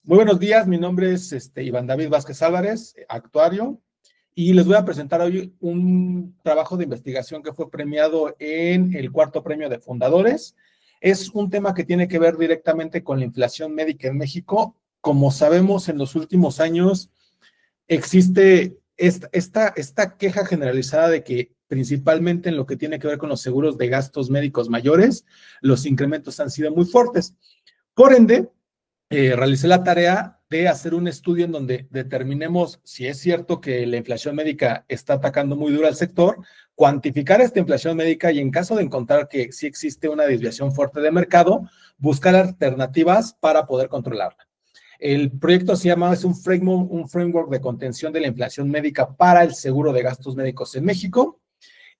Muy buenos días, mi nombre es Iván David Vázquez Álvarez, actuario, y les voy a presentar hoy un trabajo de investigación que fue premiado en el cuarto premio de fundadores. Es un tema que tiene que ver directamente con la inflación médica en México. Como sabemos, en los últimos años existe esta queja generalizada de que principalmente en lo que tiene que ver con los seguros de gastos médicos mayores, los incrementos han sido muy fuertes. Por ende, realicé la tarea de hacer un estudio en donde determinemos si es cierto que la inflación médica está atacando muy duro al sector, cuantificar esta inflación médica y en caso de encontrar que sí existe una desviación fuerte de mercado, buscar alternativas para poder controlarla. El proyecto se llama, es un framework de contención de la inflación médica para el seguro de gastos médicos en México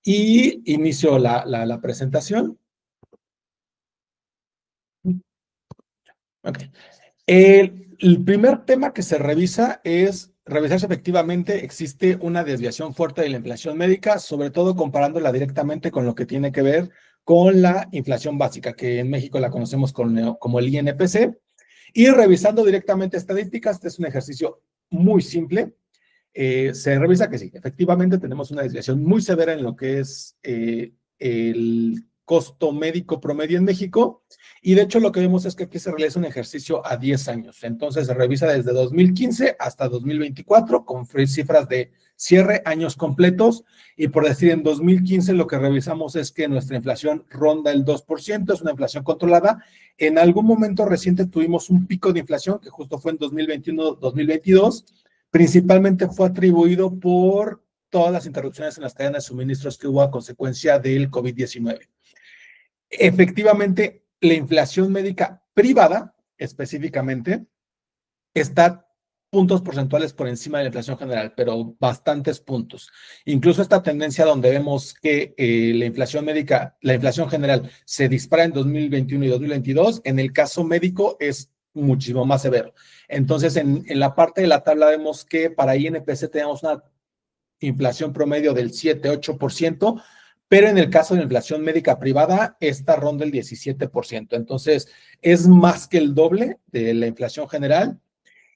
y inicio la presentación. Okay. El primer tema que se revisa es revisar si efectivamente existe una desviación fuerte de la inflación médica, sobre todo comparándola directamente con lo que tiene que ver con la inflación básica, que en México la conocemos como el INPC, y revisando directamente estadísticas. Este es un ejercicio muy simple. Se revisa que sí, efectivamente tenemos una desviación muy severa en lo que es el costo médico promedio en México, y de hecho lo que vemos es que aquí se realiza un ejercicio a 10 años, entonces se revisa desde 2015 hasta 2024 con cifras de cierre, años completos, y por decir en 2015 lo que revisamos es que nuestra inflación ronda el 2%, es una inflación controlada. En algún momento reciente tuvimos un pico de inflación que justo fue en 2021-2022, principalmente fue atribuido por todas las interrupciones en las cadenas de suministros que hubo a consecuencia del COVID-19. Efectivamente, la inflación médica privada, específicamente, está puntos porcentuales por encima de la inflación general, pero bastantes puntos. Incluso esta tendencia donde vemos que la inflación médica, la inflación general se dispara en 2021 y 2022, en el caso médico es muchísimo más severo. Entonces, en la parte de la tabla vemos que para INPC tenemos una inflación promedio del 7-8%, pero en el caso de la inflación médica privada, esta ronda el 17%. Entonces, es más que el doble de la inflación general.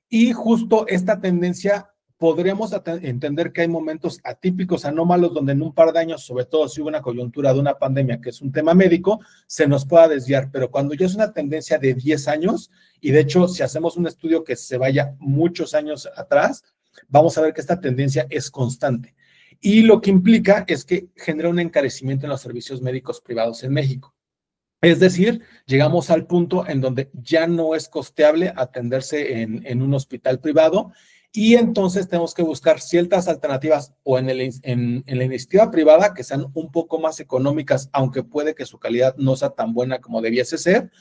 Y justo esta tendencia podríamos entender que hay momentos atípicos, anómalos, donde en un par de años, sobre todo si hubo una coyuntura de una pandemia, que es un tema médico, se nos pueda desviar. Pero cuando ya es una tendencia de 10 años, y de hecho, si hacemos un estudio que se vaya muchos años atrás, vamos a ver que esta tendencia es constante. Y lo que implica es que genera un encarecimiento en los servicios médicos privados en México. Es decir, llegamos al punto en donde ya no es costeable atenderse en un hospital privado, y entonces tenemos que buscar ciertas alternativas o en la iniciativa privada que sean un poco más económicas, aunque puede que su calidad no sea tan buena como debiese ser,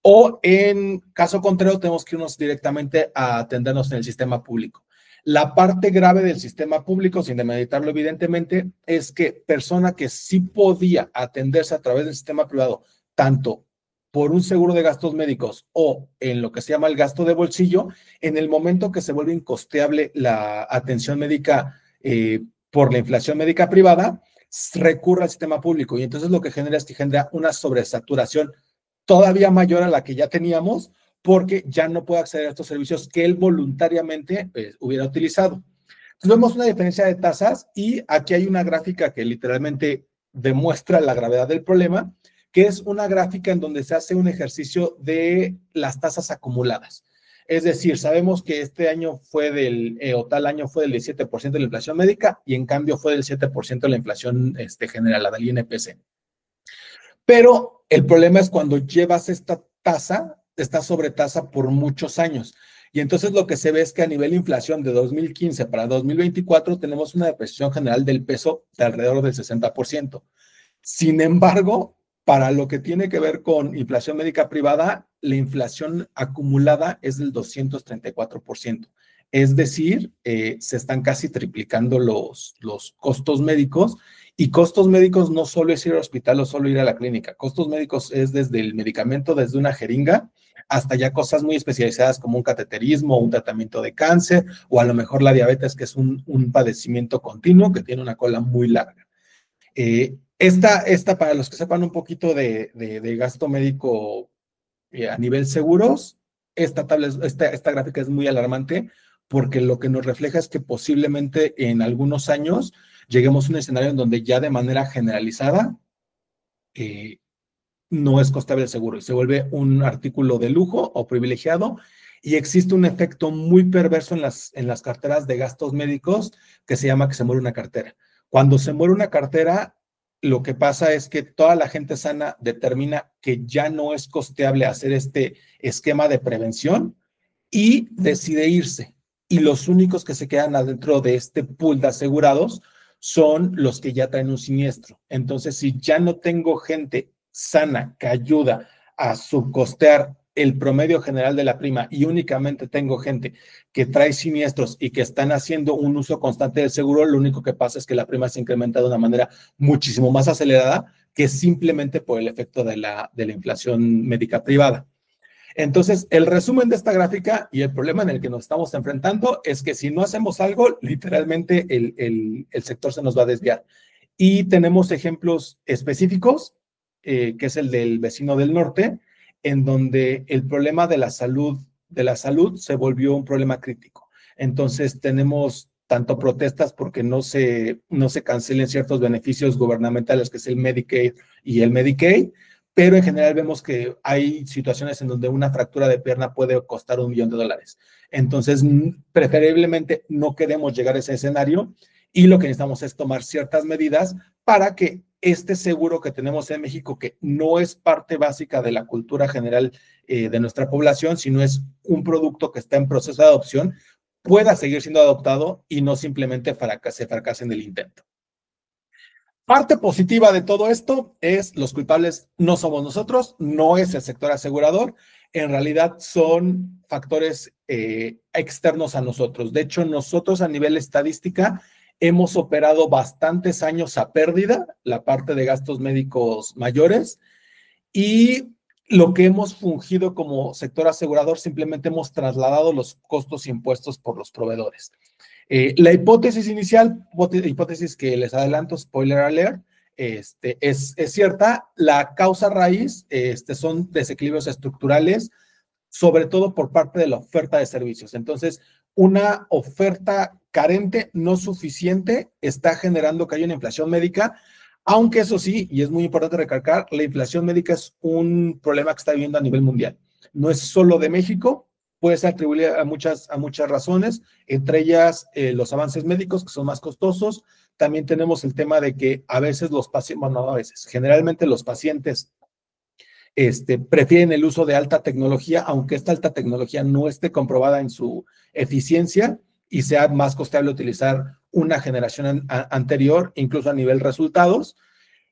o en caso contrario tenemos que irnos directamente a atendernos en el sistema público. La parte grave del sistema público, sin demeritarlo evidentemente, es que persona que sí podía atenderse a través del sistema privado, tanto por un seguro de gastos médicos o en lo que se llama el gasto de bolsillo, en el momento que se vuelve incosteable la atención médica por la inflación médica privada, recurre al sistema público, y entonces lo que genera es que genera una sobresaturación todavía mayor a la que ya teníamos, porque ya no puede acceder a estos servicios que él voluntariamente hubiera utilizado. Entonces vemos una diferencia de tasas, y aquí hay una gráfica que literalmente demuestra la gravedad del problema, que es una gráfica en donde se hace un ejercicio de las tasas acumuladas. Es decir, sabemos que este año fue o tal año fue del 17% de la inflación médica, y en cambio fue del 7% de la inflación general, la del INPC. Pero el problema es cuando llevas esta sobretasa por muchos años. Y entonces lo que se ve es que a nivel de inflación de 2015 para 2024 tenemos una depreciación general del peso de alrededor del 60%. Sin embargo, para lo que tiene que ver con inflación médica privada, la inflación acumulada es del 234%. Es decir, se están casi triplicando los costos médicos. Y costos médicos no solo es ir al hospital o solo ir a la clínica. Costos médicos es desde el medicamento, desde una jeringa, hasta ya cosas muy especializadas como un cateterismo, un tratamiento de cáncer, o a lo mejor la diabetes, que es un padecimiento continuo que tiene una cola muy larga. Esta, para los que sepan un poquito de gasto médico a nivel seguros, esta gráfica es muy alarmante porque lo que nos refleja es que posiblemente en algunos años lleguemos a un escenario en donde ya de manera generalizada no es costeable el seguro y se vuelve un artículo de lujo o privilegiado, y existe un efecto muy perverso en las carteras de gastos médicos que se llama que se muere una cartera. Cuando se muere una cartera, lo que pasa es que toda la gente sana determina que ya no es costeable hacer este esquema de prevención y decide irse. Y los únicos que se quedan adentro de este pool de asegurados son los que ya traen un siniestro. Entonces, si ya no tengo gente sana que ayuda a subcostear el promedio general de la prima y únicamente tengo gente que trae siniestros y que están haciendo un uso constante del seguro, lo único que pasa es que la prima se incrementa de una manera muchísimo más acelerada que simplemente por el efecto de la inflación médica privada. Entonces, el resumen de esta gráfica y el problema en el que nos estamos enfrentando es que si no hacemos algo, literalmente el sector se nos va a desviar. Y tenemos ejemplos específicos, que es el del vecino del norte, en donde el problema de la salud se volvió un problema crítico. Entonces, tenemos tanto protestas porque no se cancelen ciertos beneficios gubernamentales, que es el Medicaid y el Medicaid, pero en general vemos que hay situaciones en donde una fractura de pierna puede costar $1 millón. Entonces, preferiblemente no queremos llegar a ese escenario y lo que necesitamos es tomar ciertas medidas para que este seguro que tenemos en México, que no es parte básica de la cultura general de nuestra población, sino es un producto que está en proceso de adopción, pueda seguir siendo adoptado y no simplemente se fracase en el intento. Parte positiva de todo esto es los culpables no somos nosotros, no es el sector asegurador, en realidad son factores externos a nosotros. De hecho, nosotros a nivel estadística hemos operado bastantes años a pérdida, la parte de gastos médicos mayores, y lo que hemos fungido como sector asegurador simplemente hemos trasladado los costos impuestos por los proveedores. La hipótesis inicial, hipótesis que les adelanto, spoiler alert, es cierta. La causa raíz son desequilibrios estructurales, sobre todo por parte de la oferta de servicios. Entonces, una oferta carente, no suficiente, está generando que haya una inflación médica, aunque eso sí, y es muy importante recalcar, la inflación médica es un problema que está viviendo a nivel mundial. No es solo de México, puede ser atribuible a muchas razones, entre ellas los avances médicos que son más costosos. También tenemos el tema de que a veces los pacientes, bueno, no a veces, generalmente los pacientes prefieren el uso de alta tecnología, aunque esta alta tecnología no esté comprobada en su eficiencia y sea más costeable utilizar una generación anterior, incluso a nivel resultados.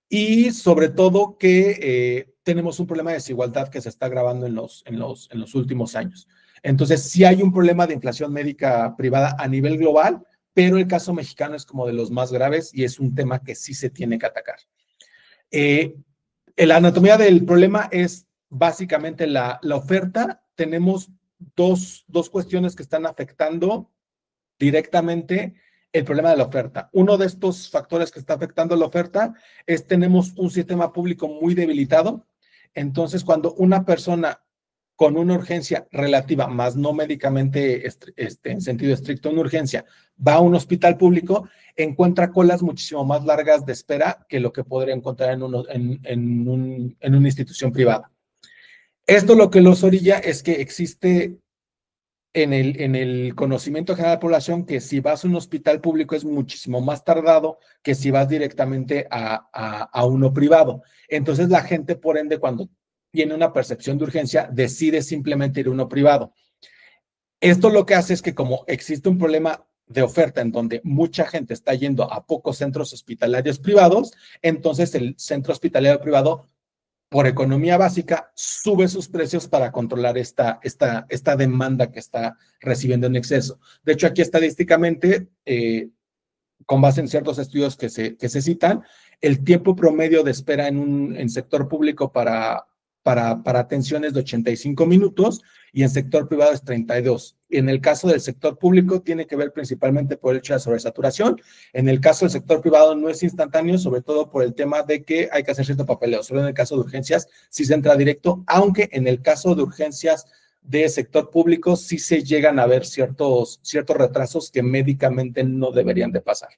Y sobre todo que tenemos un problema de desigualdad que se está agravando en los últimos años. Entonces, sí hay un problema de inflación médica privada a nivel global, pero el caso mexicano es como de los más graves y es un tema que sí se tiene que atacar. La anatomía del problema es básicamente la oferta. Tenemos dos cuestiones que están afectando directamente el problema de la oferta. Uno de estos factores que está afectando la oferta es tenemos un sistema público muy debilitado. Entonces, cuando una persona con una urgencia relativa, más no médicamente en sentido estricto una urgencia, va a un hospital público, encuentra colas muchísimo más largas de espera que lo que podría encontrar en una institución privada. Esto lo que los orilla es que existe en el conocimiento general de la población que si vas a un hospital público es muchísimo más tardado que si vas directamente a uno privado. Entonces la gente, por ende, cuando tiene una percepción de urgencia, decide simplemente ir a uno privado. Esto lo que hace es que como existe un problema de oferta en donde mucha gente está yendo a pocos centros hospitalarios privados, entonces el centro hospitalario privado, por economía básica, sube sus precios para controlar esta demanda que está recibiendo en exceso. De hecho, aquí estadísticamente, con base en ciertos estudios que se citan, el tiempo promedio de espera en sector público para atenciones de 85 minutos y en sector privado es 32. En el caso del sector público tiene que ver principalmente por el hecho de sobresaturación. En el caso del sector privado no es instantáneo, sobre todo por el tema de que hay que hacer cierto papeleo. Solo en el caso de urgencias sí se entra directo, aunque en el caso de urgencias de sector público, sí se llegan a ver ciertos retrasos que médicamente no deberían de pasar.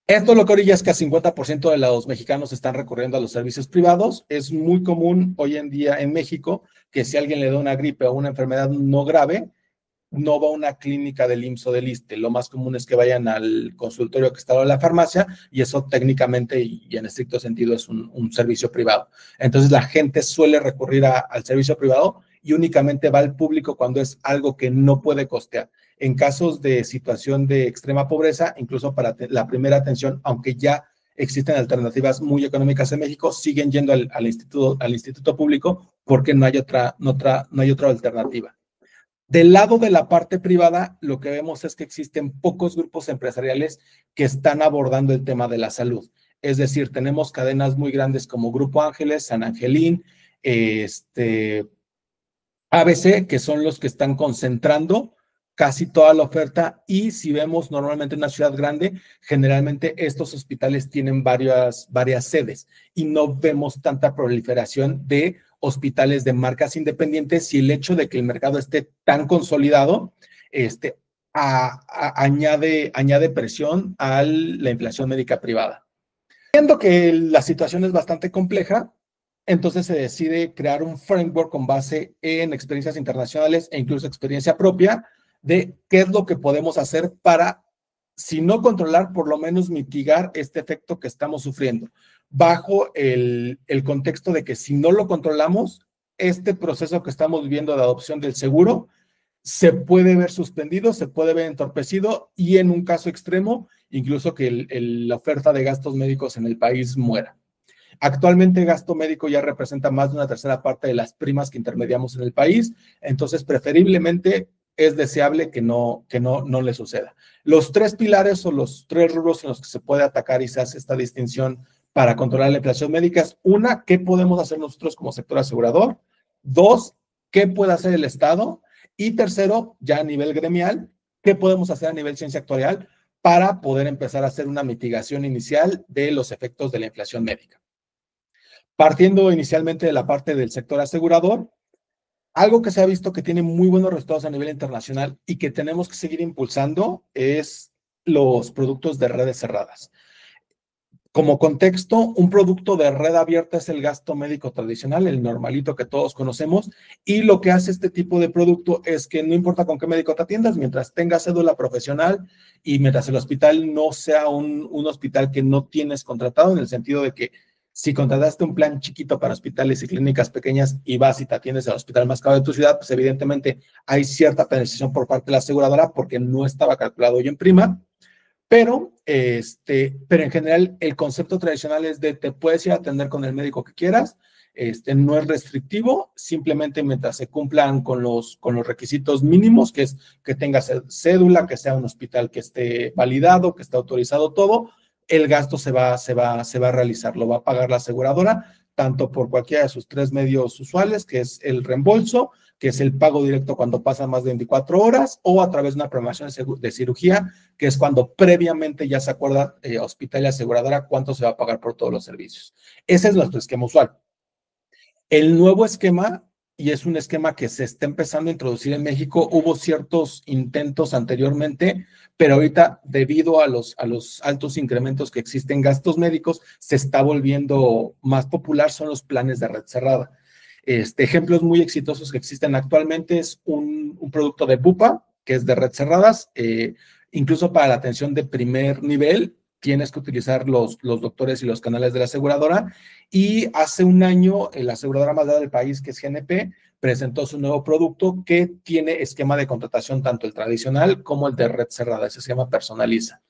Esto lo que orilla es que a 50% de los mexicanos están recurriendo a los servicios privados. Es muy común hoy en día en México que si alguien le da una gripe o una enfermedad no grave, no va a una clínica del IMSS o del ISSSTE. Lo más común es que vayan al consultorio que está en la farmacia y eso técnicamente y en estricto sentido es un servicio privado. Entonces la gente suele recurrir al servicio privado y únicamente va al público cuando es algo que no puede costear. En casos de situación de extrema pobreza, incluso para la primera atención, aunque ya existen alternativas muy económicas en México, siguen yendo al instituto público porque no hay otra alternativa. Del lado de la parte privada, lo que vemos es que existen pocos grupos empresariales que están abordando el tema de la salud. Es decir, tenemos cadenas muy grandes como Grupo Ángeles, San Angelín, ABC, que son los que están concentrando casi toda la oferta, y si vemos normalmente en una ciudad grande, generalmente estos hospitales tienen varias sedes y no vemos tanta proliferación de hospitales de marcas independientes, y el hecho de que el mercado esté tan consolidado añade presión a la inflación médica privada. Viendo que la situación es bastante compleja, entonces se decide crear un framework con base en experiencias internacionales e incluso experiencia propia de qué es lo que podemos hacer para, si no controlar, por lo menos mitigar este efecto que estamos sufriendo, bajo el contexto de que si no lo controlamos, este proceso que estamos viviendo de adopción del seguro se puede ver suspendido, se puede ver entorpecido y en un caso extremo, incluso que la oferta de gastos médicos en el país muera. Actualmente gasto médico ya representa más de una tercera parte de las primas que intermediamos en el país, entonces preferiblemente es deseable que no le suceda. Los tres pilares o los tres rubros en los que se puede atacar y se hace esta distinción para controlar la inflación médica es: una, ¿qué podemos hacer nosotros como sector asegurador? Dos, ¿qué puede hacer el Estado? Y tercero, ya a nivel gremial, ¿qué podemos hacer a nivel ciencia actuarial para poder empezar a hacer una mitigación inicial de los efectos de la inflación médica? Partiendo inicialmente de la parte del sector asegurador, algo que se ha visto que tiene muy buenos resultados a nivel internacional y que tenemos que seguir impulsando es los productos de redes cerradas. Como contexto, un producto de red abierta es el gasto médico tradicional, el normalito que todos conocemos, y lo que hace este tipo de producto es que no importa con qué médico te atiendas, mientras tengas cédula profesional y mientras el hospital no sea un hospital que no tienes contratado, en el sentido de que si contrataste un plan chiquito para hospitales y clínicas pequeñas y vas y te atiendes al hospital más caro de tu ciudad, pues evidentemente hay cierta penalización por parte de la aseguradora porque no estaba calculado hoy en prima. Pero en general el concepto tradicional es de te puedes ir a atender con el médico que quieras, no es restrictivo, simplemente mientras se cumplan con los requisitos mínimos, que es que tengas cédula, que sea un hospital que esté validado, que esté autorizado todo, el gasto se va a realizar, lo va a pagar la aseguradora, tanto por cualquiera de sus tres medios usuales, que es el reembolso, que es el pago directo cuando pasan más de 24 horas, o a través de una programación de cirugía, que es cuando previamente ya se acuerda hospital y aseguradora cuánto se va a pagar por todos los servicios. Ese es nuestro esquema usual. El nuevo esquema, y es un esquema que se está empezando a introducir en México, hubo ciertos intentos anteriormente, pero ahorita debido a los altos incrementos que existen en gastos médicos, se está volviendo más popular, son los planes de red cerrada. Ejemplos muy exitosos que existen actualmente es un producto de Bupa, que es de red cerradas, incluso para la atención de primer nivel, tienes que utilizar los doctores y los canales de la aseguradora, y hace un año la aseguradora más grande del país, que es GNP, presentó su nuevo producto que tiene esquema de contratación tanto el tradicional como el de red cerrada, ese se llama Personaliza.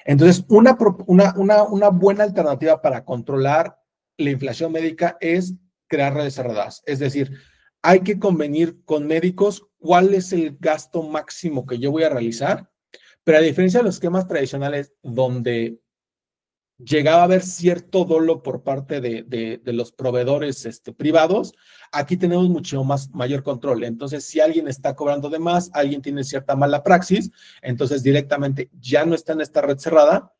Entonces, una buena alternativa para controlar la inflación médica es crear redes cerradas. Es decir, hay que convenir con médicos cuál es el gasto máximo que yo voy a realizar, pero a diferencia de los esquemas tradicionales donde llegaba a haber cierto dolo por parte de los proveedores privados, aquí tenemos mucho mayor control. Entonces, si alguien está cobrando de más, alguien tiene cierta mala praxis, entonces directamente ya no está en esta red cerrada.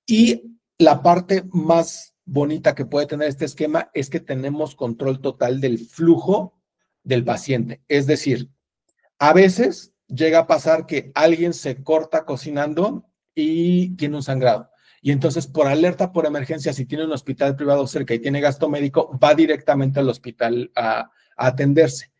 Y la parte más bonita que puede tener este esquema es que tenemos control total del flujo del paciente. Es decir, a veces llega a pasar que alguien se corta cocinando y tiene un sangrado. Y entonces, por alerta, por emergencia, si tiene un hospital privado cerca y tiene gasto médico, va directamente al hospital a atenderse.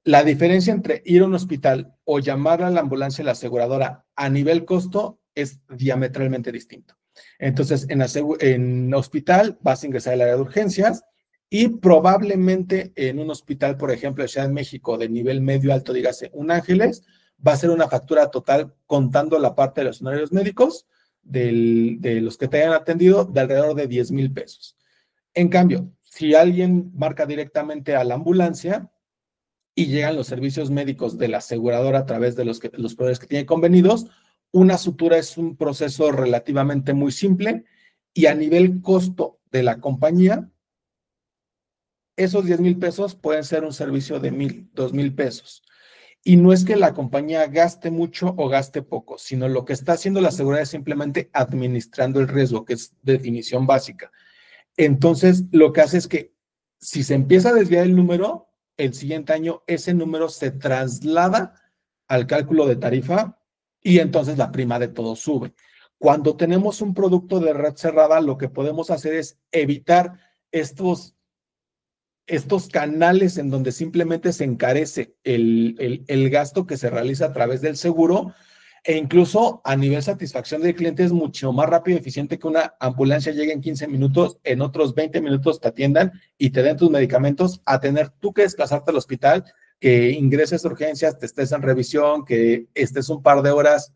La diferencia entre ir a un hospital o llamar a la ambulancia y la aseguradora a nivel costo es diametralmente distinto. Entonces, en hospital vas a ingresar al área de urgencias y probablemente en un hospital, por ejemplo, de Ciudad de México, de nivel medio alto, dígase un Ángeles, va a ser una factura total contando la parte de los honorarios médicos de los que te hayan atendido de alrededor de 10,000 pesos. En cambio, si alguien marca directamente a la ambulancia y llegan los servicios médicos de la aseguradora a través de los proveedores que tienen convenidos, una sutura es un proceso relativamente muy simple y a nivel costo de la compañía, esos 10,000 pesos pueden ser un servicio de 1,000, 2,000 pesos. Y no es que la compañía gaste mucho o gaste poco, sino lo que está haciendo la aseguradora es simplemente administrando el riesgo, que es definición básica. Entonces, lo que hace es que si se empieza a desviar el número, el siguiente año ese número se traslada al cálculo de tarifa y entonces la prima de todo sube. Cuando tenemos un producto de red cerrada, lo que podemos hacer es evitar estos canales en donde simplemente se encarece el gasto que se realiza a través del seguro e incluso a nivel satisfacción del cliente es mucho más rápido y eficiente que una ambulancia llegue en 15 minutos, en otros 20 minutos te atiendan y te den tus medicamentos, a tener tú que desplazarte al hospital, que ingreses a urgencias, te estés en revisión, que estés un par de horas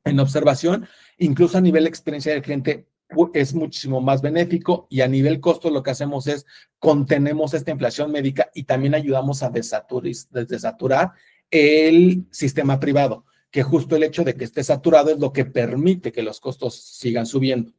en observación, incluso a nivel experiencia del cliente es muchísimo más benéfico y a nivel costo lo que hacemos es contenemos esta inflación médica y también ayudamos a desaturar el sistema privado, que justo el hecho de que esté saturado es lo que permite que los costos sigan subiendo.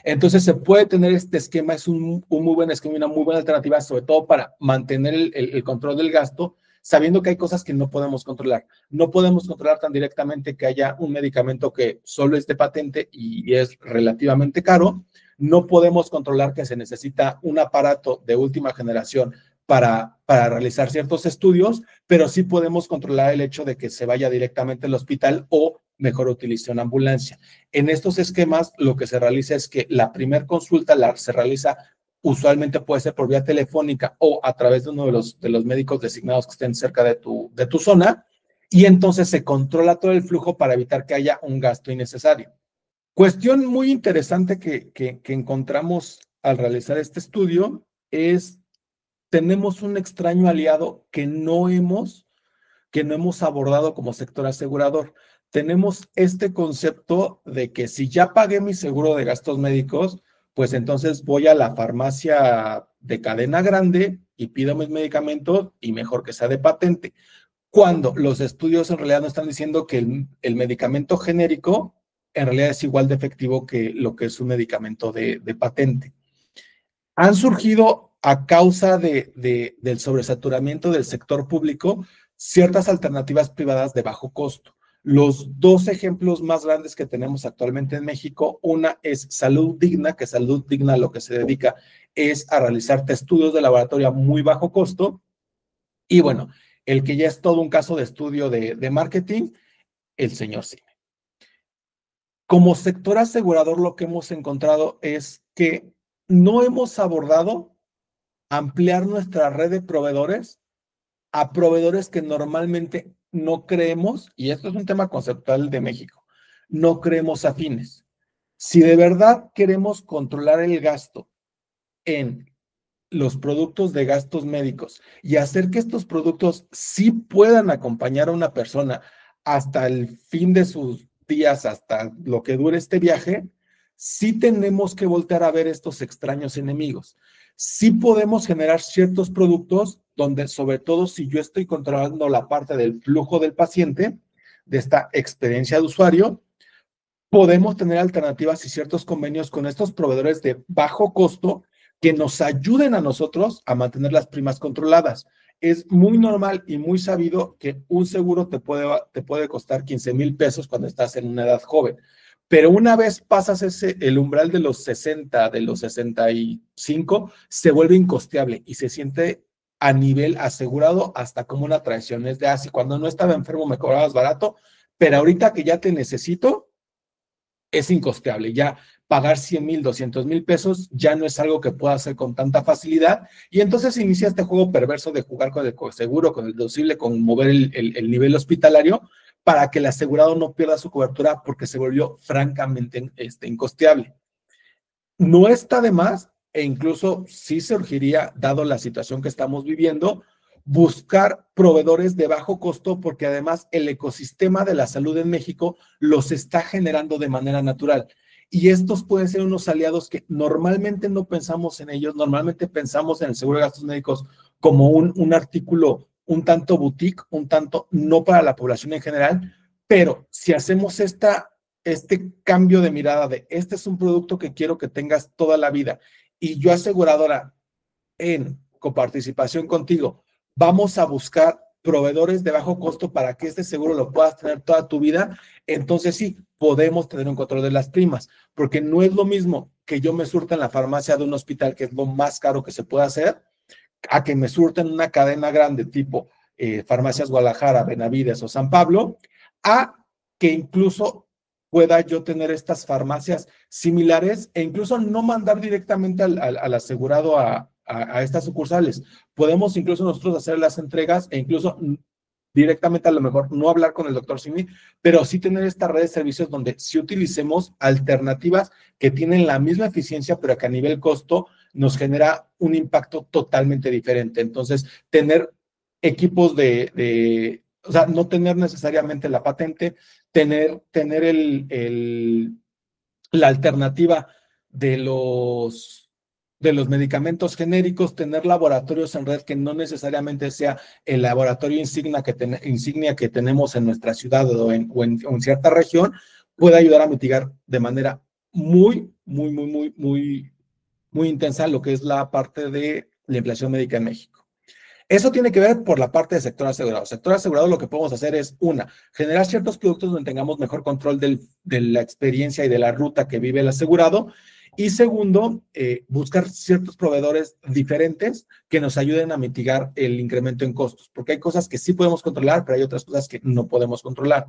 Entonces se puede tener este esquema, es un muy buen esquema, una muy buena alternativa, sobre todo para mantener el control del gasto, sabiendo que hay cosas que no podemos controlar. No podemos controlar tan directamente que haya un medicamento que solo es de patente y es relativamente caro. No podemos controlar que se necesita un aparato de última generación para realizar ciertos estudios, pero sí podemos controlar el hecho de que se vaya directamente al hospital o mejor utilice una ambulancia. En estos esquemas, lo que se realiza es que la primera consulta se realiza usualmente puede ser por vía telefónica o a través de uno de los médicos designados que estén cerca de tu zona, y entonces se controla todo el flujo para evitar que haya un gasto innecesario. Cuestión muy interesante que encontramos al realizar este estudio es, tenemos un extraño aliado que no hemos abordado como sector asegurador. Tenemos este concepto de que si ya pagué mi seguro de gastos médicos, pues entonces voy a la farmacia de cadena grande y pido mis medicamentos y mejor que sea de patente. Cuando los estudios en realidad nos están diciendo que el medicamento genérico en realidad es igual de efectivo que lo que es un medicamento de patente. Han surgido a causa del sobresaturamiento del sector público ciertas alternativas privadas de bajo costo. Los dos ejemplos más grandes que tenemos actualmente en México, una es Salud Digna, que Salud Digna lo que se dedica es a realizarte estudios de laboratorio a muy bajo costo. Y bueno, el que ya es todo un caso de estudio de marketing, el señor Cine. Como sector asegurador, lo que hemos encontrado es que no hemos abordado ampliar nuestra red de proveedores a proveedores que normalmente no creemos, y esto es un tema conceptual de México, no creemos afines. Si de verdad queremos controlar el gasto en los productos de gastos médicos y hacer que estos productos sí puedan acompañar a una persona hasta el fin de sus días, hasta lo que dure este viaje, sí tenemos que voltear a ver estos extraños enemigos. Sí podemos generar ciertos productos donde, sobre todo si yo estoy controlando la parte del flujo del paciente, de esta experiencia de usuario, podemos tener alternativas y ciertos convenios con estos proveedores de bajo costo que nos ayuden a nosotros a mantener las primas controladas. Es muy normal y muy sabido que un seguro te puede costar 15,000 pesos cuando estás en una edad joven. Pero una vez pasas el umbral de los 60, de los 65, se vuelve incosteable y se siente a nivel asegurado hasta como una traición. Es de así, cuando no estaba enfermo me cobrabas barato, pero ahorita que ya te necesito, es incosteable. Ya pagar 100,000, 200,000 pesos ya no es algo que pueda hacer con tanta facilidad. Y entonces inicia este juego perverso de jugar con el seguro, con el deducible, con mover el nivel hospitalario para que el asegurado no pierda su cobertura porque se volvió francamente incosteable. No está de más, e incluso sí surgiría, dado la situación que estamos viviendo, buscar proveedores de bajo costo, porque además el ecosistema de la salud en México los está generando de manera natural. Y estos pueden ser unos aliados que normalmente no pensamos en ellos, normalmente pensamos en el seguro de gastos médicos como un artículo un tanto boutique, un tanto no para la población en general, pero si hacemos este cambio de mirada de este es un producto que quiero que tengas toda la vida y yo aseguradora en coparticipación contigo, vamos a buscar proveedores de bajo costo para que este seguro lo puedas tener toda tu vida, entonces sí, podemos tener un control de las primas, porque no es lo mismo que yo me surta en la farmacia de un hospital, que es lo más caro que se puede hacer, a que me surta en una cadena grande tipo Farmacias Guadalajara, Benavides o San Pablo, a que incluso pueda yo tener estas farmacias similares e incluso no mandar directamente al asegurado a estas sucursales. Podemos incluso nosotros hacer las entregas e incluso directamente a lo mejor no hablar con el doctor Simi, pero sí tener esta red de servicios donde sí utilicemos alternativas que tienen la misma eficiencia, pero que a nivel costo nos genera un impacto totalmente diferente. Entonces, tener equipos o sea, no tener necesariamente la patente, tener la alternativa de los medicamentos genéricos, tener laboratorios en red que no necesariamente sea el laboratorio insignia que tenemos en nuestra ciudad o en cierta región, puede ayudar a mitigar de manera muy, muy, muy, muy, muy, muy intensa lo que es la parte de la inflación médica en México. Eso tiene que ver por la parte del sector asegurado. Sector asegurado lo que podemos hacer es, una, generar ciertos productos donde tengamos mejor control de la experiencia y de la ruta que vive el asegurado. Y segundo, buscar ciertos proveedores diferentes que nos ayuden a mitigar el incremento en costos, porque hay cosas que sí podemos controlar, pero hay otras cosas que no podemos controlar.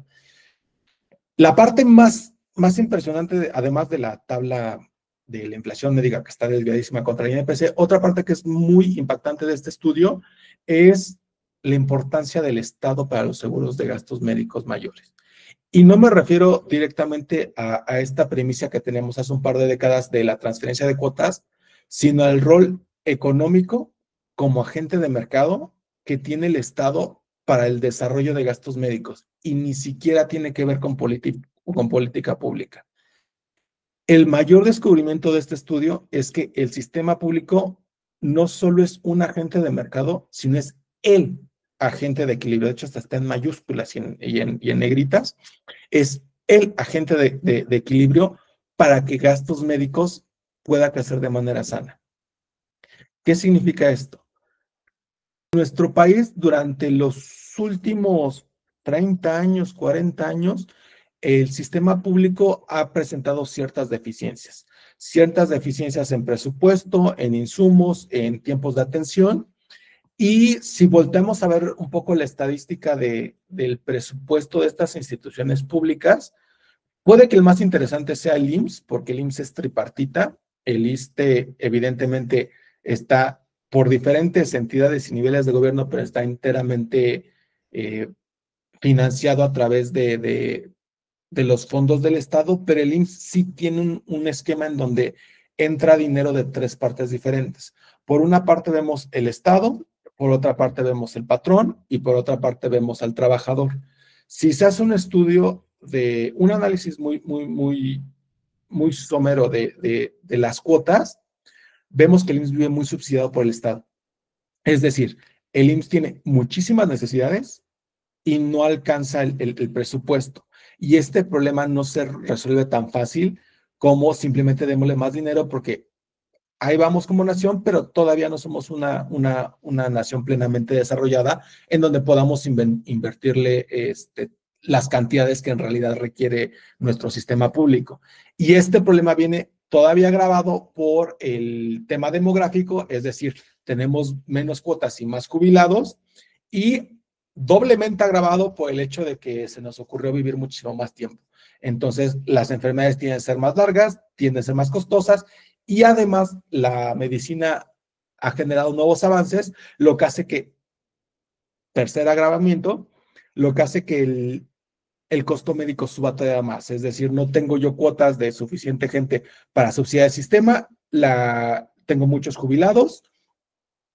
La parte más impresionante, además de la tabla de la inflación médica que está desviadísima contra el INPC, otra parte que es muy impactante de este estudio es la importancia del Estado para los seguros de gastos médicos mayores. Y no me refiero directamente a esta premisa que tenemos hace un par de décadas de la transferencia de cuotas, sino al rol económico como agente de mercado que tiene el Estado para el desarrollo de gastos médicos y ni siquiera tiene que ver con política pública. El mayor descubrimiento de este estudio es que el sistema público no solo es un agente de mercado, sino es el agente de equilibrio. De hecho, hasta está en mayúsculas y en negritas. Es el agente de equilibrio para que gastos médicos pueda crecer de manera sana. ¿Qué significa esto? En nuestro país, durante los últimos 30 años, 40 años, el sistema público ha presentado ciertas deficiencias en presupuesto, en insumos, en tiempos de atención. Y si volteamos a ver un poco la estadística del presupuesto de estas instituciones públicas, puede que el más interesante sea el IMSS, porque el IMSS es tripartita. El ISSSTE evidentemente está por diferentes entidades y niveles de gobierno, pero está enteramente financiado a través de los fondos del Estado, pero el IMSS sí tiene un esquema en donde entra dinero de tres partes diferentes. Por una parte vemos el Estado, por otra parte vemos el patrón y por otra parte vemos al trabajador. Si se hace un estudio de un análisis muy, muy, muy, muy somero de las cuotas, vemos que el IMSS vive muy subsidiado por el Estado. Es decir, el IMSS tiene muchísimas necesidades y no alcanza el presupuesto. Y este problema no se resuelve tan fácil como simplemente démosle más dinero, porque ahí vamos como nación, pero todavía no somos una nación plenamente desarrollada en donde podamos invertirle las cantidades que en realidad requiere nuestro sistema público. Y este problema viene todavía agravado por el tema demográfico, es decir, tenemos menos cuotas y más jubilados, y doblemente agravado por el hecho de que se nos ocurrió vivir muchísimo más tiempo. Entonces, las enfermedades tienden a ser más largas, tienden a ser más costosas, y además la medicina ha generado nuevos avances, lo que hace que, tercer agravamiento, lo que hace que el costo médico suba todavía más. Es decir, no tengo yo cuotas de suficiente gente para subsidiar el sistema, tengo muchos jubilados,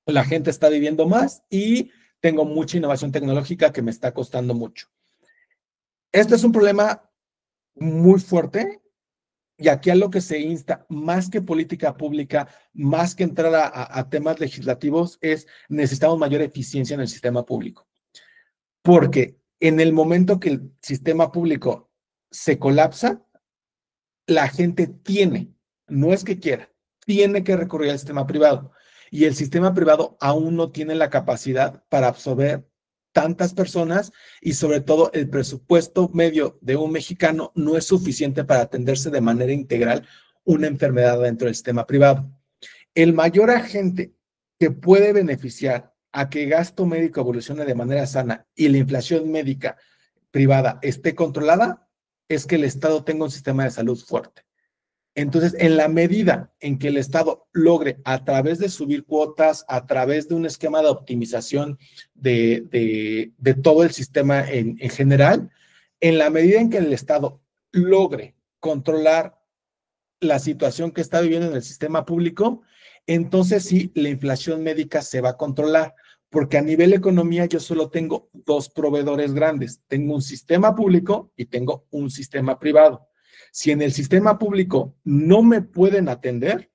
la gente está viviendo más y tengo mucha innovación tecnológica que me está costando mucho. Este es un problema muy fuerte, y aquí a lo que se insta, más que política pública, más que entrar a temas legislativos, es necesitamos mayor eficiencia en el sistema público. Porque en el momento que el sistema público se colapsa, la gente no es que quiera, tiene que recurrir al sistema privado. Y el sistema privado aún no tiene la capacidad para absorber tantas personas, y sobre todo el presupuesto medio de un mexicano no es suficiente para atenderse de manera integral una enfermedad dentro del sistema privado. El mayor agente que puede beneficiar a que gasto médico evolucione de manera sana y la inflación médica privada esté controlada es que el Estado tenga un sistema de salud fuerte. Entonces, en la medida en que el Estado logre, a través de subir cuotas, a través de un esquema de optimización de todo el sistema en general, en la medida en que el Estado logre controlar la situación que está viviendo en el sistema público, entonces sí, la inflación médica se va a controlar, porque a nivel economía yo solo tengo dos proveedores grandes, tengo un sistema público y tengo un sistema privado. Si en el sistema público no me pueden atender,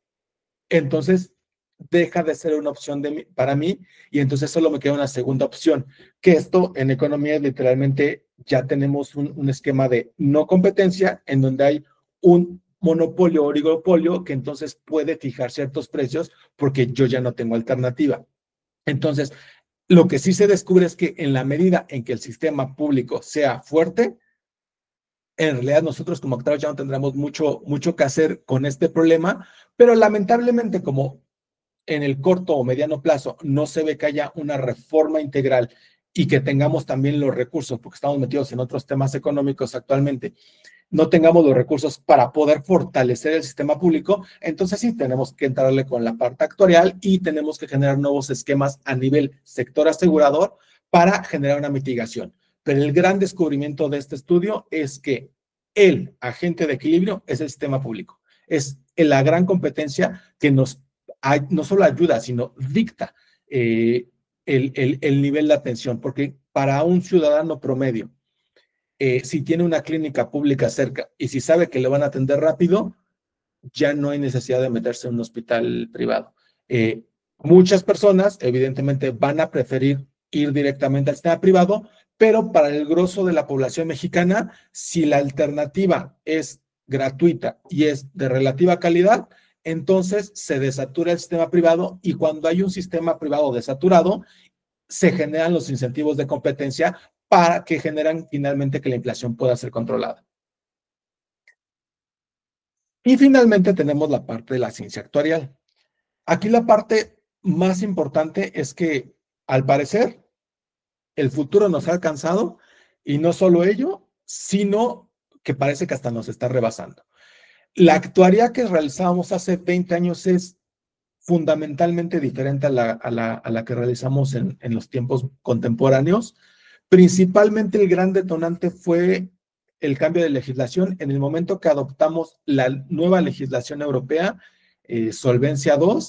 entonces deja de ser una opción para mí, y entonces solo me queda una segunda opción, que esto en economía literalmente ya tenemos un esquema de no competencia en donde hay un monopolio o oligopolio que entonces puede fijar ciertos precios porque yo ya no tengo alternativa. Entonces, lo que sí se descubre es que en la medida en que el sistema público sea fuerte, en realidad nosotros como actores ya no tendremos mucho que hacer con este problema, pero lamentablemente como en el corto o mediano plazo no se ve que haya una reforma integral y que tengamos también los recursos, porque estamos metidos en otros temas económicos actualmente, no tengamos los recursos para poder fortalecer el sistema público, entonces sí tenemos que entrarle con la parte actuarial y tenemos que generar nuevos esquemas a nivel sector asegurador para generar una mitigación. Pero el gran descubrimiento de este estudio es que el agente de equilibrio es el sistema público. Es la gran competencia que no solo ayuda, sino dicta el nivel de atención, porque para un ciudadano promedio, si tiene una clínica pública cerca y si sabe que le van a atender rápido, ya no hay necesidad de meterse en un hospital privado. Muchas personas, evidentemente, van a preferir ir directamente al sistema privado, pero para el grosso de la población mexicana, si la alternativa es gratuita y es de relativa calidad, entonces se desatura el sistema privado, y cuando hay un sistema privado desaturado, se generan los incentivos de competencia para que generan finalmente que la inflación pueda ser controlada. Y finalmente tenemos la parte de la ciencia actuarial. Aquí la parte más importante es que, al parecer, el futuro nos ha alcanzado, y no solo ello, sino que parece que hasta nos está rebasando. La actuaría que realizábamos hace 20 años es fundamentalmente diferente a la que realizamos en los tiempos contemporáneos. Principalmente el gran detonante fue el cambio de legislación. En el momento que adoptamos la nueva legislación europea, Solvencia II,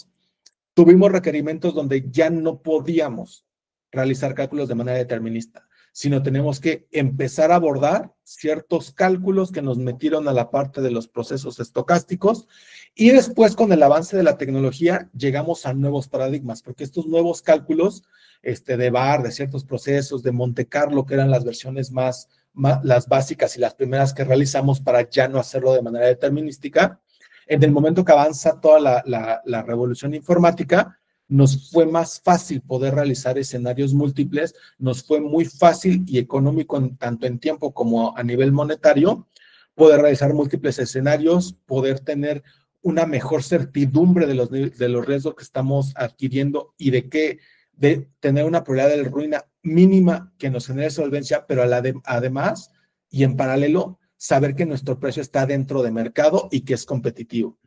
tuvimos requerimientos donde ya no podíamos realizar cálculos de manera determinista, sino tenemos que empezar a abordar ciertos cálculos que nos metieron a la parte de los procesos estocásticos, y después con el avance de la tecnología llegamos a nuevos paradigmas, porque estos nuevos cálculos de VAR, de ciertos procesos, de Monte Carlo, que eran las versiones las básicas y las primeras que realizamos para ya no hacerlo de manera determinística, en el momento que avanza toda la revolución informática, nos fue más fácil poder realizar escenarios múltiples, nos fue muy fácil y económico tanto en tiempo como a nivel monetario poder realizar múltiples escenarios, poder tener una mejor certidumbre de los riesgos que estamos adquiriendo y de tener una probabilidad de ruina mínima que nos genere solvencia, pero además y en paralelo, saber que nuestro precio está dentro de mercado y que es competitivo.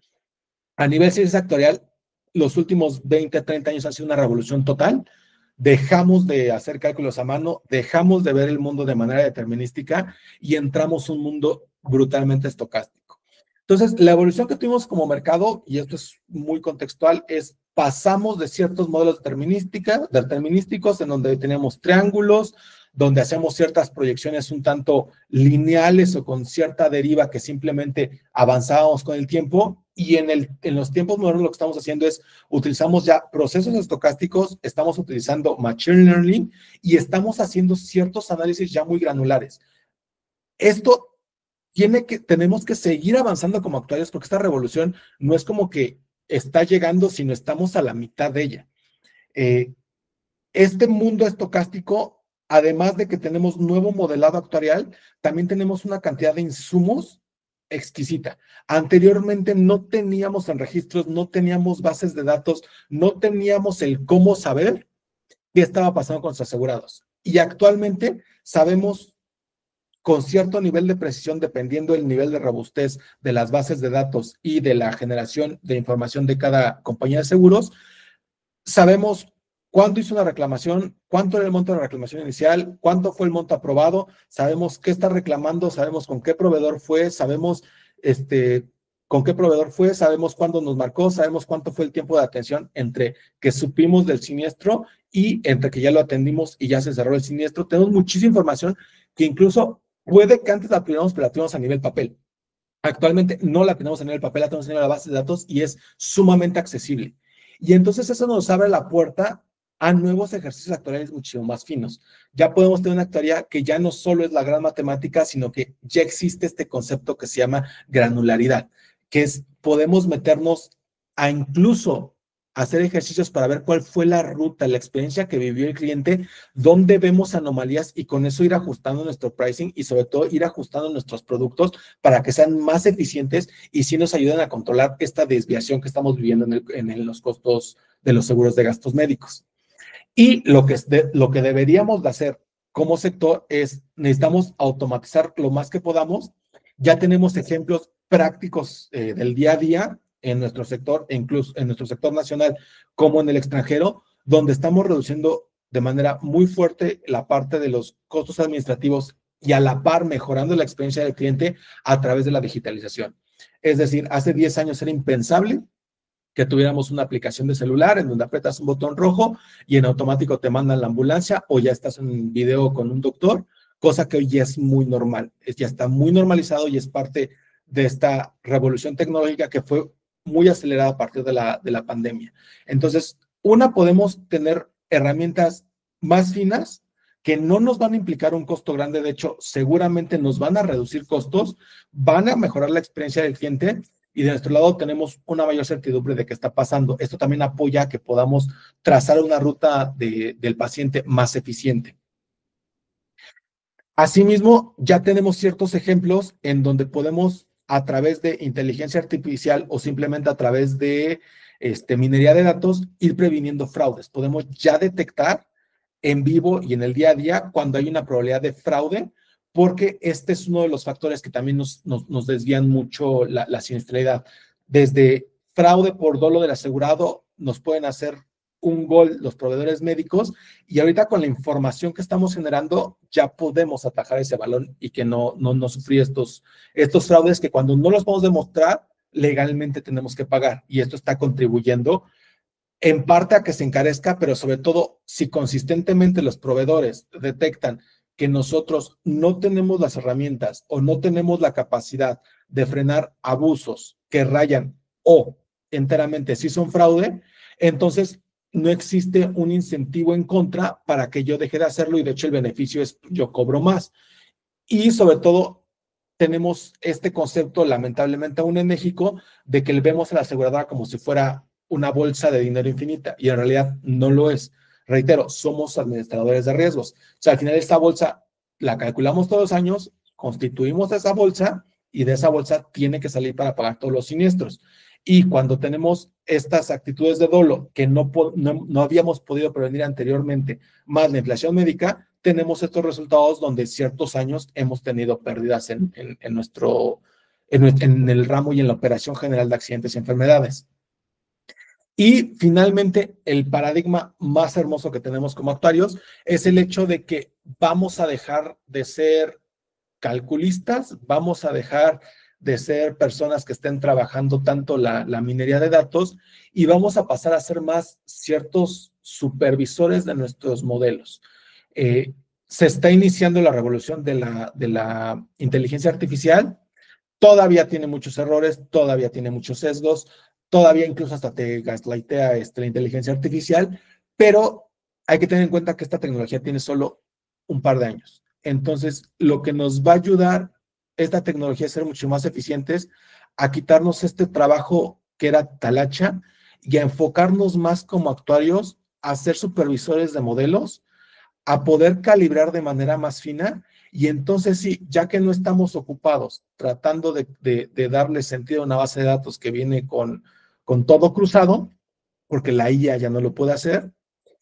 A nivel ciencia actuarial, los últimos 20, 30 años han sido una revolución total. Dejamos de hacer cálculos a mano, dejamos de ver el mundo de manera determinística y entramos a un mundo brutalmente estocástico. Entonces, la evolución que tuvimos como mercado, y esto es muy contextual, es pasamos de ciertos modelos determinísticos en donde teníamos triángulos, donde hacemos ciertas proyecciones un tanto lineales o con cierta deriva que simplemente avanzábamos con el tiempo, y en los tiempos modernos lo que estamos haciendo es utilizamos ya procesos estocásticos, estamos utilizando machine learning y estamos haciendo ciertos análisis ya muy granulares. Esto tenemos que seguir avanzando como actuarios porque esta revolución no es como que está llegando, sino estamos a la mitad de ella. Este mundo estocástico, además de que tenemos nuevo modelado actuarial, también tenemos una cantidad de insumos exquisita. Anteriormente no teníamos en registros, no teníamos bases de datos, no teníamos el cómo saber qué estaba pasando con los asegurados. Y actualmente sabemos con cierto nivel de precisión, dependiendo del nivel de robustez de las bases de datos y de la generación de información de cada compañía de seguros, sabemos cuándo hizo una reclamación, cuánto era el monto de la reclamación inicial, cuánto fue el monto aprobado, sabemos qué está reclamando, sabemos con qué proveedor fue, sabemos con qué proveedor fue, sabemos cuándo nos marcó, sabemos cuánto fue el tiempo de atención entre que supimos del siniestro y entre que ya lo atendimos y ya se cerró el siniestro. Tenemos muchísima información que incluso puede que antes la tuviéramos, pero la tuviéramos a nivel papel. Actualmente no la tenemos a nivel papel, la tenemos a nivel de la base de datos y es sumamente accesible. Y entonces eso nos abre la puerta a nuevos ejercicios actuariales muchísimo más finos. Ya podemos tener una actuaría que ya no solo es la gran matemática, sino que ya existe este concepto que se llama granularidad, que es podemos meternos a incluso hacer ejercicios para ver cuál fue la ruta, la experiencia que vivió el cliente, dónde vemos anomalías y con eso ir ajustando nuestro pricing y sobre todo ir ajustando nuestros productos para que sean más eficientes y sí nos ayuden a controlar esta desviación que estamos viviendo en los costos de los seguros de gastos médicos. Y lo que deberíamos de hacer como sector es necesitamos automatizar lo más que podamos. Ya tenemos ejemplos prácticos del día a día en nuestro sector, e incluso en nuestro sector nacional como en el extranjero, donde estamos reduciendo de manera muy fuerte la parte de los costos administrativos y a la par mejorando la experiencia del cliente a través de la digitalización. Es decir, hace 10 años era impensable que tuviéramos una aplicación de celular en donde apretas un botón rojo y en automático te mandan la ambulancia o ya estás en video con un doctor, cosa que hoy ya es muy normal, ya está muy normalizado y es parte de esta revolución tecnológica que fue muy acelerada a partir de la pandemia. Entonces, podemos tener herramientas más finas que no nos van a implicar un costo grande, de hecho, seguramente nos van a reducir costos, van a mejorar la experiencia del cliente y de nuestro lado tenemos una mayor certidumbre de qué está pasando. Esto también apoya a que podamos trazar una ruta del paciente más eficiente. Asimismo, ya tenemos ciertos ejemplos en donde podemos, a través de inteligencia artificial o simplemente a través de minería de datos, ir previniendo fraudes. Podemos ya detectar en vivo y en el día a día cuando hay una probabilidad de fraude, porque este es uno de los factores que también nos desvían mucho la siniestralidad. Desde fraude por dolo del asegurado, nos pueden hacer un gol los proveedores médicos y ahorita con la información que estamos generando ya podemos atajar ese balón y que no sufrir estos fraudes que cuando no los podemos demostrar legalmente tenemos que pagar y esto está contribuyendo en parte a que se encarezca, pero sobre todo si consistentemente los proveedores detectan que nosotros no tenemos las herramientas o no tenemos la capacidad de frenar abusos que rayan o enteramente si son fraude, entonces no existe un incentivo en contra para que yo deje de hacerlo y de hecho el beneficio es yo cobro más. Y sobre todo tenemos este concepto lamentablemente aún en México de que vemos a la aseguradora como si fuera una bolsa de dinero infinita y en realidad no lo es. Reitero, somos administradores de riesgos. O sea, al final esta bolsa la calculamos todos los años, constituimos esa bolsa y de esa bolsa tiene que salir para pagar todos los siniestros. Y cuando tenemos estas actitudes de dolo que no habíamos podido prevenir anteriormente, más la inflación médica, tenemos estos resultados donde ciertos años hemos tenido pérdidas en el ramo y en la operación general de accidentes y enfermedades. Y finalmente, el paradigma más hermoso que tenemos como actuarios es el hecho de que vamos a dejar de ser calculistas, vamos a dejar de ser personas que estén trabajando tanto la minería de datos y vamos a pasar a ser más ciertos supervisores de nuestros modelos. Se está iniciando la revolución de la inteligencia artificial. Todavía tiene muchos errores, todavía tiene muchos sesgos, todavía incluso hasta te gaslightea la inteligencia artificial, pero hay que tener en cuenta que esta tecnología tiene solo un par de años. Entonces, lo que nos va a ayudar esta tecnología a ser mucho más eficientes, a quitarnos este trabajo que era talacha y a enfocarnos más como actuarios, a ser supervisores de modelos, a poder calibrar de manera más fina. Y entonces sí, ya que no estamos ocupados tratando de darle sentido a una base de datos que viene con todo cruzado, porque la IA ya no lo puede hacer,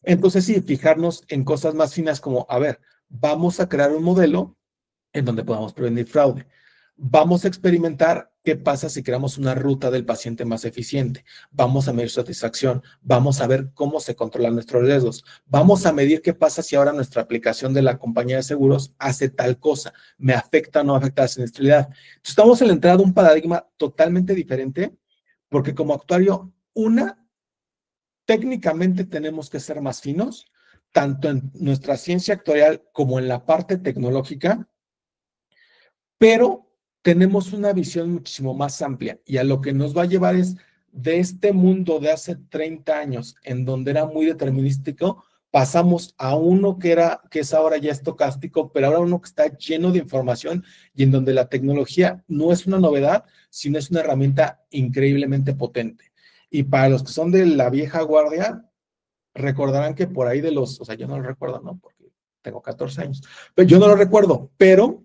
entonces sí, fijarnos en cosas más finas como, a ver, vamos a crear un modelo en donde podamos prevenir fraude. Vamos a experimentar qué pasa si creamos una ruta del paciente más eficiente. Vamos a medir satisfacción. Vamos a ver cómo se controlan nuestros riesgos. Vamos a medir qué pasa si ahora nuestra aplicación de la compañía de seguros hace tal cosa. ¿Me afecta o no afecta la siniestralidad? Entonces, estamos en la entrada de un paradigma totalmente diferente, porque como actuario, técnicamente tenemos que ser más finos, tanto en nuestra ciencia actuarial como en la parte tecnológica, pero tenemos una visión muchísimo más amplia y a lo que nos va a llevar es de este mundo de hace 30 años, en donde era muy determinístico, pasamos a uno que es ahora ya estocástico, pero ahora uno que está lleno de información y en donde la tecnología no es una novedad, sino es una herramienta increíblemente potente. Y para los que son de la vieja guardia, recordarán que por ahí o sea, yo no lo recuerdo, ¿no? Porque tengo 14 años, pero yo no lo recuerdo, pero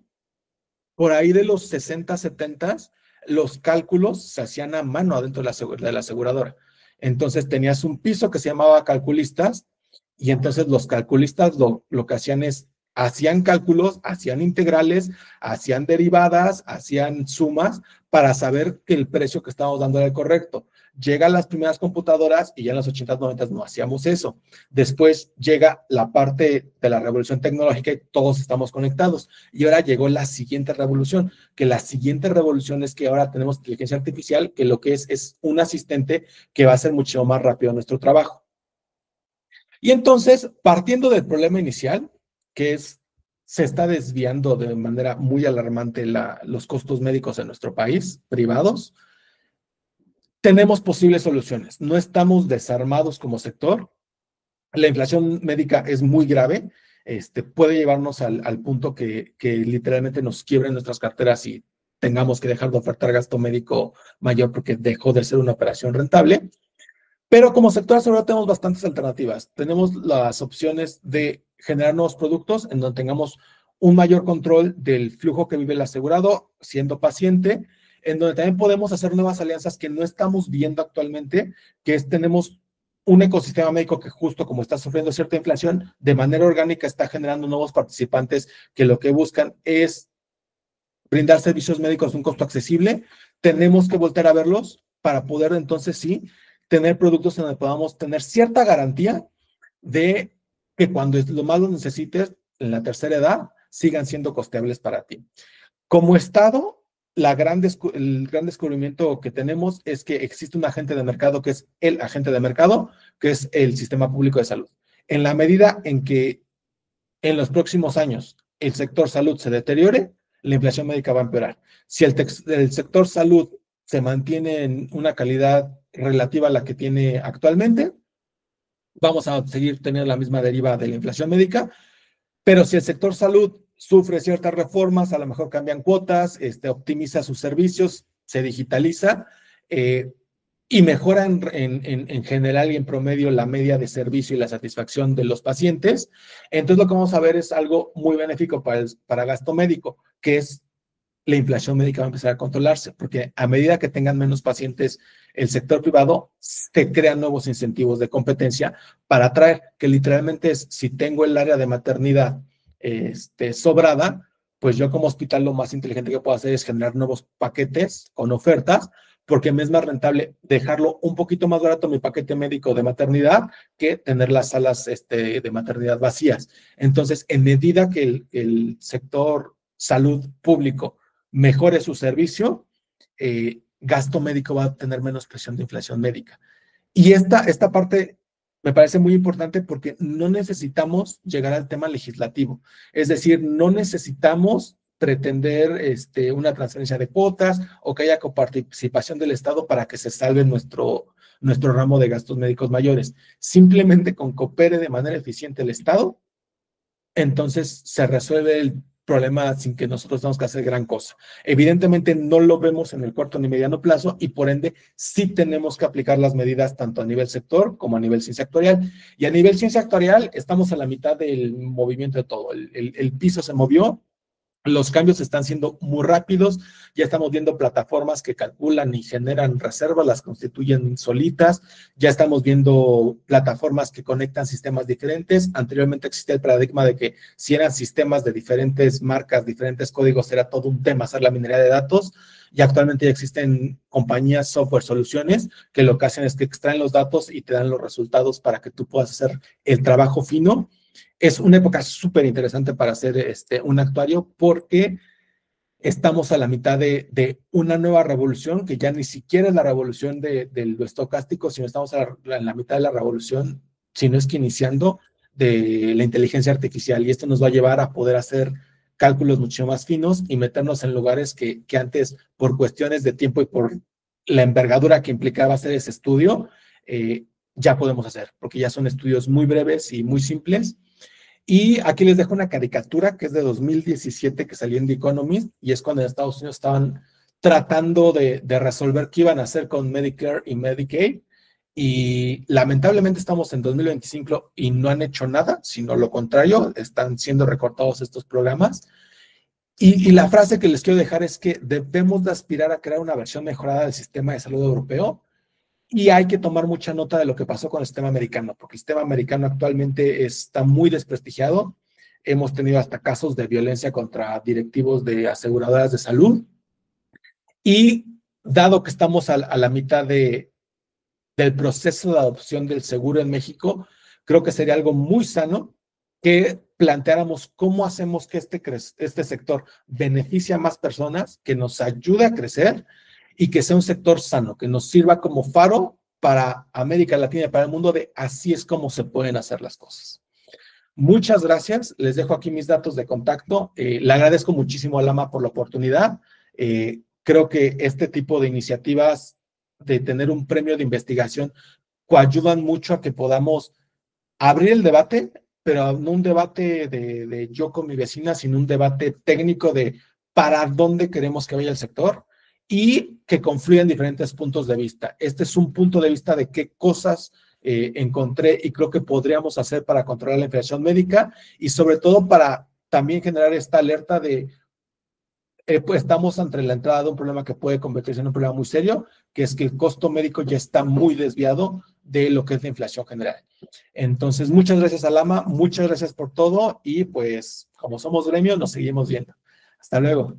por ahí de los 60, 70, los cálculos se hacían a mano adentro de la aseguradora. Entonces tenías un piso que se llamaba calculistas y entonces los calculistas lo que hacían es, hacían cálculos, hacían integrales, hacían derivadas, hacían sumas para saber que el precio que estábamos dando era el correcto. Llegan las primeras computadoras y ya en los 80s, 90s no hacíamos eso. Después llega la parte de la revolución tecnológica y todos estamos conectados. Y ahora llegó la siguiente revolución, que la siguiente revolución es que ahora tenemos inteligencia artificial, que lo que es un asistente que va a hacer mucho más rápido nuestro trabajo. Y entonces, partiendo del problema inicial, que se está desviando de manera muy alarmante los costos médicos en nuestro país, privados, tenemos posibles soluciones. No estamos desarmados como sector. La inflación médica es muy grave. Puede llevarnos al punto que literalmente nos quiebren nuestras carteras y tengamos que dejar de ofertar gasto médico mayor porque dejó de ser una operación rentable. Pero como sector asegurado tenemos bastantes alternativas. Tenemos las opciones de generar nuevos productos en donde tengamos un mayor control del flujo que vive el asegurado siendo paciente, en donde también podemos hacer nuevas alianzas que no estamos viendo actualmente, tenemos un ecosistema médico que justo como está sufriendo cierta inflación, de manera orgánica está generando nuevos participantes que lo que buscan es brindar servicios médicos a un costo accesible. Tenemos que volver a verlos para poder entonces sí tener productos en donde podamos tener cierta garantía de que cuando lo más lo necesites en la tercera edad sigan siendo costeables para ti. Como Estado, el gran descubrimiento que tenemos es que existe un agente de mercado que es el agente de mercado, que es el sistema público de salud. En la medida en que en los próximos años el sector salud se deteriore, la inflación médica va a empeorar. Si el sector salud se mantiene en una calidad relativa a la que tiene actualmente, vamos a seguir teniendo la misma deriva de la inflación médica, pero si el sector salud sufre ciertas reformas, a lo mejor cambian cuotas, optimiza sus servicios, se digitaliza y mejora en general y en promedio la media de servicio y la satisfacción de los pacientes, entonces lo que vamos a ver es algo muy benéfico para gasto médico, que es la inflación médica va a empezar a controlarse, porque a medida que tengan menos pacientes el sector privado, se crean nuevos incentivos de competencia para atraer, que literalmente es, si tengo el área de maternidad sobrada, pues yo como hospital lo más inteligente que puedo hacer es generar nuevos paquetes con ofertas, porque me es más rentable dejarlo un poquito más barato mi paquete médico de maternidad que tener las salas de maternidad vacías. Entonces, en medida que el sector salud público mejore su servicio, gasto médico va a tener menos presión de inflación médica. Y esta parte me parece muy importante porque no necesitamos llegar al tema legislativo. Es decir, no necesitamos pretender una transferencia de cuotas o que haya coparticipación del Estado para que se salve nuestro ramo de gastos médicos mayores. Simplemente con que opere de manera eficiente el Estado, entonces se resuelve el problema sin que nosotros tengamos que hacer gran cosa. Evidentemente no lo vemos en el corto ni mediano plazo y por ende sí tenemos que aplicar las medidas tanto a nivel sector como a nivel ciencia actuarial. Y a nivel ciencia actuarial estamos a la mitad del movimiento de todo. El piso se movió. Los cambios están siendo muy rápidos, ya estamos viendo plataformas que calculan y generan reservas, las constituyen solitas, ya estamos viendo plataformas que conectan sistemas diferentes. Anteriormente existía el paradigma de que si eran sistemas de diferentes marcas, diferentes códigos, era todo un tema hacer la minería de datos, y actualmente ya existen compañías, software, soluciones, que lo que hacen es que extraen los datos y te dan los resultados para que tú puedas hacer el trabajo fino. Es una época súper interesante para hacer un actuario porque estamos a la mitad de una nueva revolución que ya ni siquiera es la revolución de lo estocástico, sino estamos en la mitad de la revolución, si no es que iniciando, de la inteligencia artificial. Y esto nos va a llevar a poder hacer cálculos mucho más finos y meternos en lugares que antes, por cuestiones de tiempo y por la envergadura que implicaba hacer ese estudio, ya podemos hacer, porque ya son estudios muy breves y muy simples. Y aquí les dejo una caricatura que es de 2017 que salió en The Economist y es cuando en Estados Unidos estaban tratando de resolver qué iban a hacer con Medicare y Medicaid. Y lamentablemente estamos en 2025 y no han hecho nada, sino lo contrario, están siendo recortados estos programas. Y la frase que les quiero dejar es que debemos de aspirar a crear una versión mejorada del sistema de salud europeo. Y hay que tomar mucha nota de lo que pasó con el sistema americano, porque el sistema americano actualmente está muy desprestigiado. Hemos tenido hasta casos de violencia contra directivos de aseguradoras de salud. Y dado que estamos a la mitad del proceso de adopción del seguro en México, creo que sería algo muy sano que planteáramos cómo hacemos que este sector beneficie a más personas, que nos ayude a crecer y que sea un sector sano, que nos sirva como faro para América Latina y para el mundo de así es como se pueden hacer las cosas. Muchas gracias. Les dejo aquí mis datos de contacto. Le agradezco muchísimo a Lama por la oportunidad. Creo que este tipo de iniciativas de tener un premio de investigación coayudan mucho a que podamos abrir el debate, pero no un debate de yo con mi vecina, sino un debate técnico de para dónde queremos que vaya el sector y que confluyan diferentes puntos de vista. Este es un punto de vista de qué cosas encontré y creo que podríamos hacer para controlar la inflación médica y sobre todo para también generar esta alerta de pues estamos ante la entrada de un problema que puede convertirse en un problema muy serio, que es que el costo médico ya está muy desviado de lo que es la inflación general. Entonces, muchas gracias, Alama, muchas gracias por todo y pues como somos gremio, nos seguimos viendo. Hasta luego.